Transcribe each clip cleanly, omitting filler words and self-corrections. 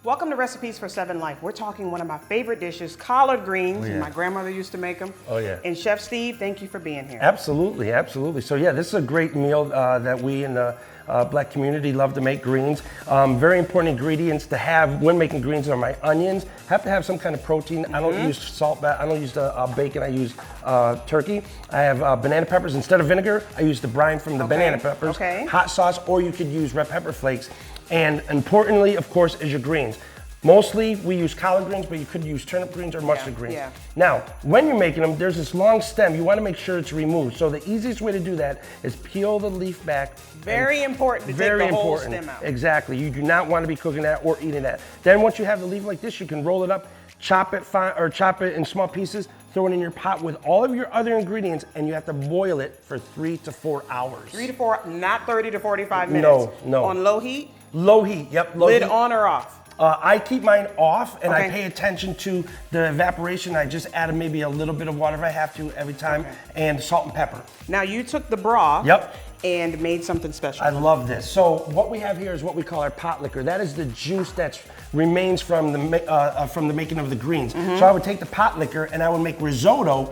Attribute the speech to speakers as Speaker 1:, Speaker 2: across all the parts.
Speaker 1: Welcome to Recipes for Seven Life. We're talking one of my favorite dishes, collard greens.
Speaker 2: Oh, yeah.
Speaker 1: And my grandmother used to make them.
Speaker 2: Oh, yeah.
Speaker 1: And Chef Steve, thank you for being here.
Speaker 2: Absolutely, absolutely. So yeah, this is a great meal that we in the Black community love to make greens. Very important ingredients to have when making greens are my onions. Have to have some kind of protein. I don't use salt, I don't use the bacon, I use turkey. I have banana peppers. Instead of vinegar, I use the brine from the banana peppers.
Speaker 1: Okay.
Speaker 2: Hot sauce, or you could use red pepper flakes. And importantly, of course, is your greens. Mostly we use collard greens, but you could use turnip greens or mustard greens.
Speaker 1: Yeah.
Speaker 2: Now, when you're making them, there's this long stem. You want to make sure it's removed. So the easiest way to do that is peel the leaf back.
Speaker 1: Very important to take the whole stem out.
Speaker 2: Exactly. You do not want to be cooking that or eating that. Then once you have the leaf like this, you can roll it up, chop it fine, or chop it in small pieces, throw it in your pot with all of your other ingredients, and you have to boil it for 3 to 4 hours.
Speaker 1: 3 to 4, not 30 to 45 minutes.
Speaker 2: No.
Speaker 1: On low heat?
Speaker 2: Low heat, yep. Low
Speaker 1: Lid
Speaker 2: heat.
Speaker 1: on or off?
Speaker 2: I keep mine off, and I
Speaker 1: Okay.
Speaker 2: pay attention to the evaporation. I just add maybe a little bit of water if I have to every time, and salt and pepper.
Speaker 1: Now you took the broth
Speaker 2: Yep.
Speaker 1: and made something special.
Speaker 2: I love this. So what we have here is what we call our pot liquor. That is the juice that remains from the making of the greens. So I would take the pot liquor and I would make risotto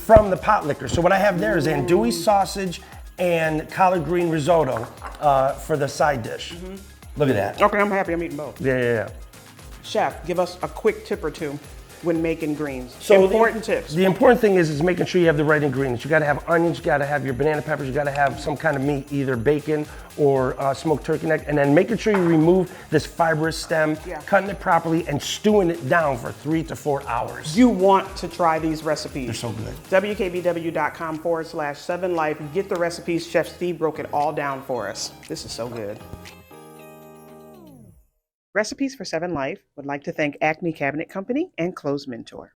Speaker 2: from the pot liquor. So what I have there is andouille sausage and collard green risotto for the side dish. Look at that.
Speaker 1: Okay, I'm happy I'm eating both.
Speaker 2: Yeah.
Speaker 1: Chef, give us a quick tip or two when making greens.
Speaker 2: So
Speaker 1: important tips.
Speaker 2: The important thing is making sure you have the right ingredients. You got to have onions, you got to have your banana peppers, you got to have some kind of meat, either bacon or smoked turkey neck, and then making sure you remove this fibrous stem, cutting it properly, and stewing it down for 3 to 4 hours.
Speaker 1: You want to try these recipes.
Speaker 2: They're so good.
Speaker 1: WKBW.com/7life. Get the recipes. Chef Steve broke it all down for us. This is so good. Recipes for Seven Life would like to thank Acme Cabinet Company and Clothes Mentor.